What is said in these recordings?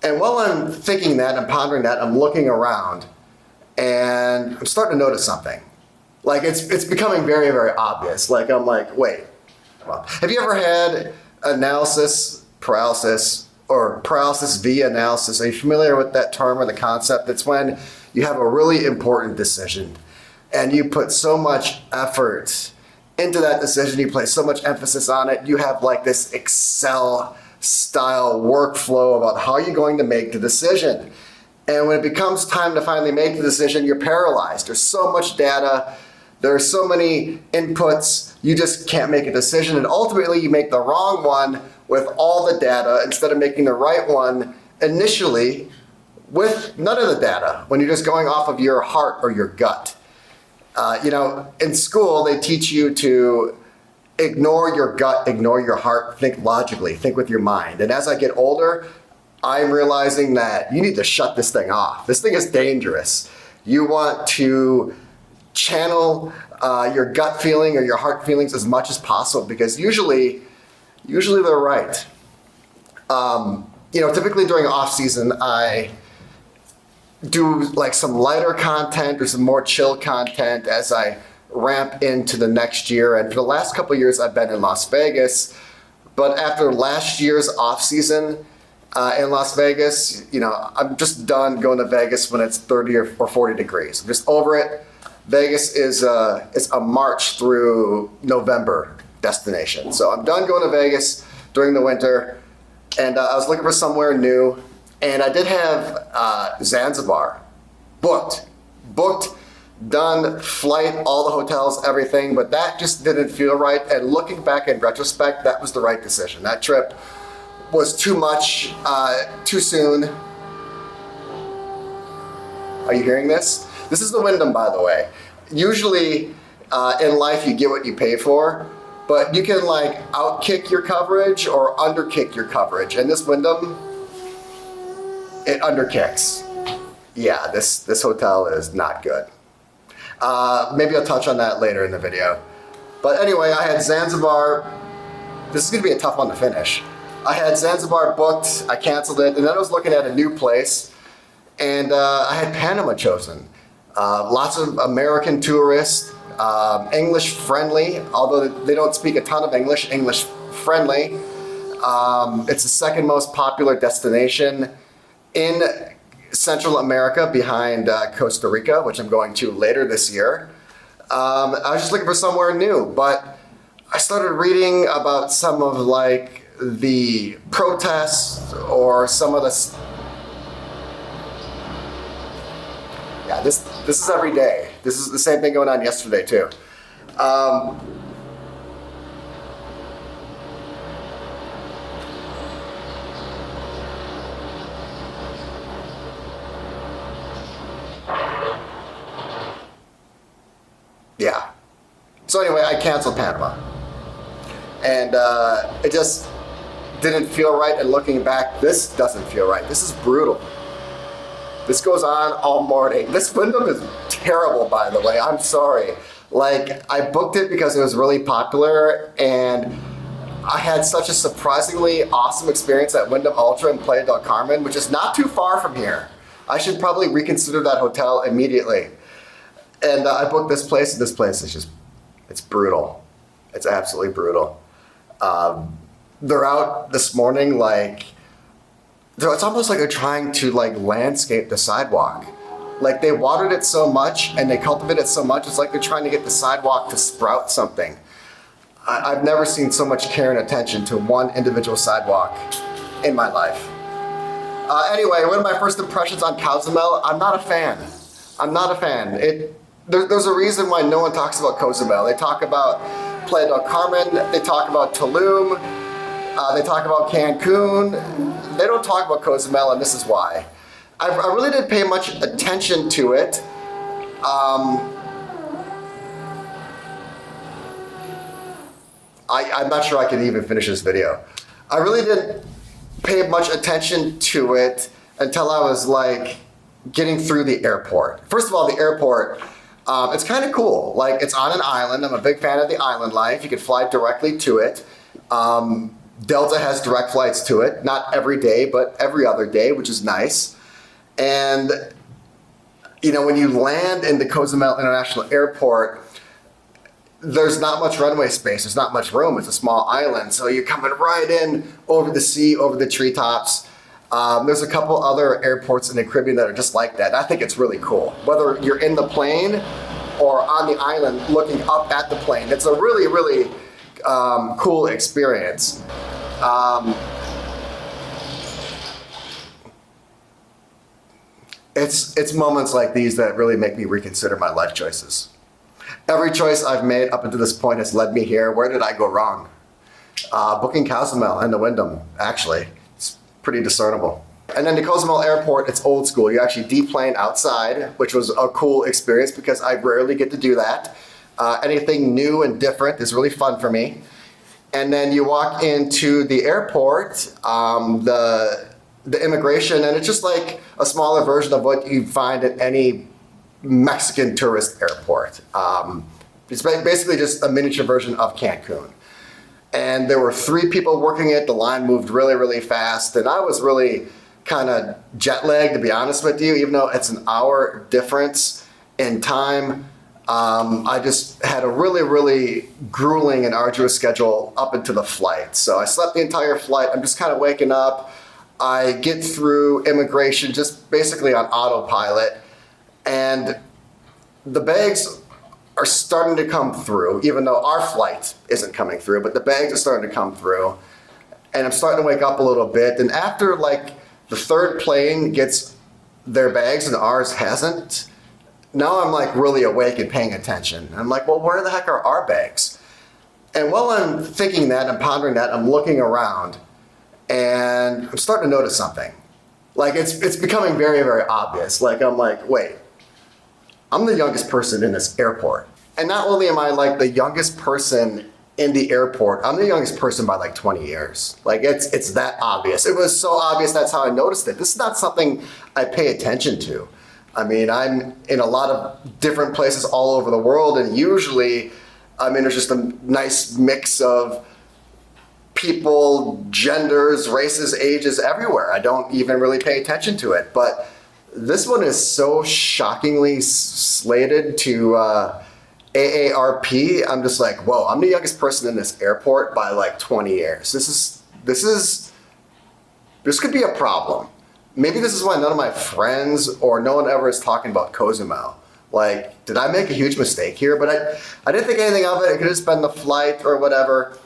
And while I'm thinking that and pondering that, I'm looking around and I'm starting to notice something. Like it's becoming very, very obvious. Like I'm like, wait, well, have you ever had analysis paralysis or paralysis via analysis? Are you familiar with that term or the concept? It's when you have a really important decision and you put so much effort into that decision, you place so much emphasis on it, you have like this Excel style workflow about how you're going to make the decision. And when it becomes time to finally make the decision, you're paralyzed. There's so much data, there are so many inputs, you just can't make a decision. And ultimately you make the wrong one with all the data instead of making the right one initially with none of the data, when you're just going off of your heart or your gut. In school, they teach you to ignore your gut, ignore your heart, think logically, think with your mind. And as I get older, I'm realizing that you need to shut this thing off. This thing is dangerous. You want to channel your gut feeling or your heart feelings as much as possible, because usually they're right. Typically during off season, I do like some lighter content or some more chill content as I ramp into the next year. And for the last couple of years, I've been in Las Vegas. But after last year's off season in Las Vegas, I'm just done going to Vegas when it's 30 or 40 degrees. I'm just over it. Vegas is a March through November destination. So I'm done going to Vegas during the winter. And I was looking for somewhere new. And I did have Zanzibar booked, done, flight, all the hotels, everything, but that just didn't feel right. And looking back in retrospect, that was the right decision. That trip was too much, too soon. Are you hearing this? This is the Wyndham, by the way. Usually in life you get what you pay for, but you can like outkick your coverage or underkick your coverage. And this Wyndham, it underkicks. Yeah, this hotel is not good. Maybe I'll touch on that later in the video. But anyway, I had Zanzibar. This is gonna be a tough one to finish. I had Zanzibar booked, I canceled it, and then I was looking at a new place, and I had Panama chosen. Lots of American tourists, English friendly, although they don't speak a ton of English, English friendly. It's the second most popular destination in Central America behind Costa Rica, which I'm going to later this year. I was just looking for somewhere new, but I started reading about some of like the protests or some of the... Yeah, this is every day. This is the same thing going on yesterday too. Yeah. So anyway, I canceled Panama. And it just didn't feel right. And looking back, this doesn't feel right. This is brutal. This goes on all morning. This Wyndham is terrible, by the way. I'm sorry. Like, I booked it because it was really popular, and I had such a surprisingly awesome experience at Wyndham Ultra in Playa del Carmen, which is not too far from here. I should probably reconsider that hotel immediately. And I booked this place, and this place is just, it's brutal. It's absolutely brutal. They're out this morning, like, it's almost like they're trying to like landscape the sidewalk. Like they watered it so much and they cultivated it so much, it's like they're trying to get the sidewalk to sprout something. I've never seen so much care and attention to one individual sidewalk in my life. Anyway, one of my first impressions on Cozumel, I'm not a fan. I'm not a fan. There's a reason why no one talks about Cozumel. They talk about Playa del Carmen, they talk about Tulum, they talk about Cancun. They don't talk about Cozumel, and this is why. I really didn't pay much attention to it. I'm not sure I can even finish this video. I really didn't pay much attention to it until I was like getting through the airport. First of all, the airport, it's kind of cool. Like it's on an island. I'm a big fan of the island life. You can fly directly to it. Delta has direct flights to it, not every day, but every other day, which is nice. And, you know, when you land in the Cozumel International Airport, there's not much runway space. There's not much room. It's a small island. So you're coming right in over the sea, over the treetops. There's a couple other airports in the Caribbean that are just like that. And I think it's really cool. Whether you're in the plane or on the island looking up at the plane, it's a really, really cool experience. It's moments like these that really make me reconsider my life choices. Every choice I've made up until this point has led me here. Where did I go wrong? Booking Cozumel and the Wyndham, actually. It's pretty discernible. And then the Cozumel Airport, it's old school. You actually deplane outside, which was a cool experience because I rarely get to do that. Anything new and different is really fun for me. And then you walk into the airport, the immigration, and it's just like a smaller version of what you find at any Mexican tourist airport. It's basically just a miniature version of Cancun. And there were 3 people working it. The line moved really, really fast. And I was really kind of jet lagged, to be honest with you, even though it's an hour difference in time. I just had a really, really grueling and arduous schedule up into the flight. So I slept the entire flight. I'm just kind of waking up. I get through immigration just basically on autopilot. And the bags are starting to come through, even though our flight isn't coming through, but the bags are starting to come through. And I'm starting to wake up a little bit. And after like the 3rd plane gets their bags and ours hasn't, now I'm like really awake and paying attention. And I'm like, well, where the heck are our bags? And while I'm thinking that and pondering that, I'm looking around and I'm starting to notice something. Like it's becoming very, very obvious. Like I'm like, wait, I'm the youngest person in this airport. And not only am I like the youngest person in the airport, I'm the youngest person by like 20 years. Like it's that obvious. It was so obvious, that's how I noticed it. This is not something I pay attention to. I mean, I'm in a lot of different places all over the world, and usually, I mean, there's just a nice mix of people, genders, races, ages everywhere. I don't even really pay attention to it. But this one is so shockingly slated to AARP. I'm just like, whoa, I'm the youngest person in this airport by like 20 years. This could be a problem. Maybe this is why none of my friends or no one ever is talking about Cozumel. Like, did I make a huge mistake here? But I didn't think anything of it. It could have just been the flight or whatever.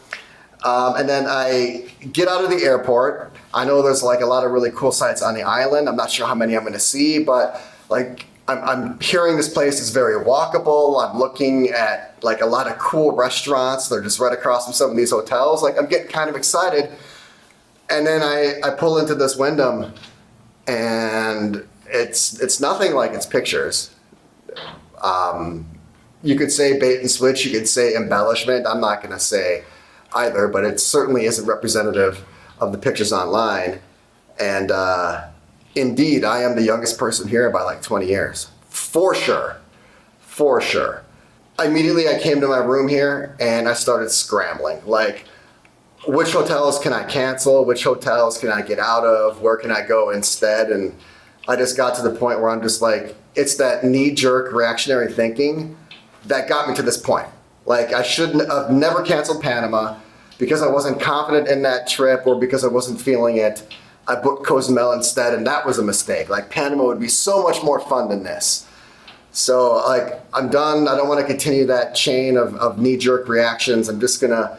And then I get out of the airport. I know there's like a lot of really cool sites on the island. I'm not sure how many I'm going to see, but like I'm hearing this place is very walkable. I'm looking at like a lot of cool restaurants. They're just right across from some of these hotels. Like I'm getting kind of excited. And then I pull into this Wyndham, and it's nothing like its pictures. You could say bait and switch. You could say embellishment. I'm not going to say either, but it certainly isn't representative of the pictures online. And indeed, I am the youngest person here by like 20 years. For sure. For sure. Immediately I came to my room here and I started scrambling. Like, which hotels can I cancel? Which hotels can I get out of? Where can I go instead? And I just got to the point where I'm just like, it's that knee-jerk reactionary thinking that got me to this point. Like, I shouldn't have never canceled Panama because I wasn't confident in that trip or because I wasn't feeling it. I booked Cozumel instead, and that was a mistake. Like, Panama would be so much more fun than this. So, like, I'm done. I don't want to continue that chain of knee-jerk reactions. I'm just gonna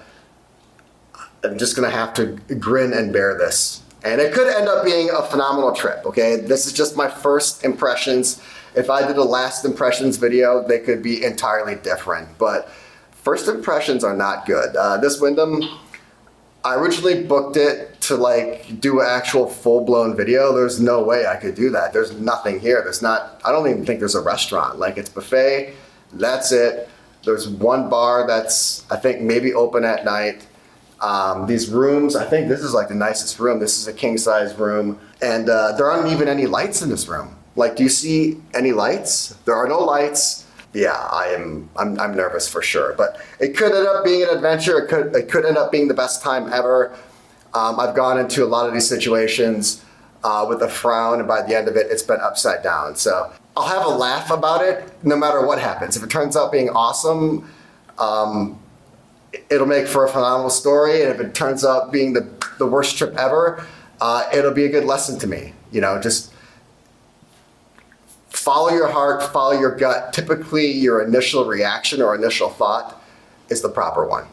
have to grin and bear this. And it could end up being a phenomenal trip, okay? This is just my first impressions. If I did a last impressions video, they could be entirely different. But first impressions are not good. This Wyndham, I originally booked it to like do an actual full-blown video. There's no way I could do that. There's nothing here. I don't even think there's a restaurant. Like, it's buffet, that's it. There's one bar that's, I think, maybe open at night. These rooms, I think this is like the nicest room. This is a king-size room. And there aren't even any lights in this room. Like, do you see any lights? There are no lights. Yeah, I'm nervous for sure. But it could end up being an adventure. It could end up being the best time ever. I've gone into a lot of these situations with a frown, and by the end of it, it's been upside down. So I'll have a laugh about it no matter what happens. If it turns out being awesome, it'll make for a phenomenal story. And if it turns out being the worst trip ever, it'll be a good lesson to me. You know, just follow your heart, follow your gut. Typically, your initial reaction or initial thought is the proper one.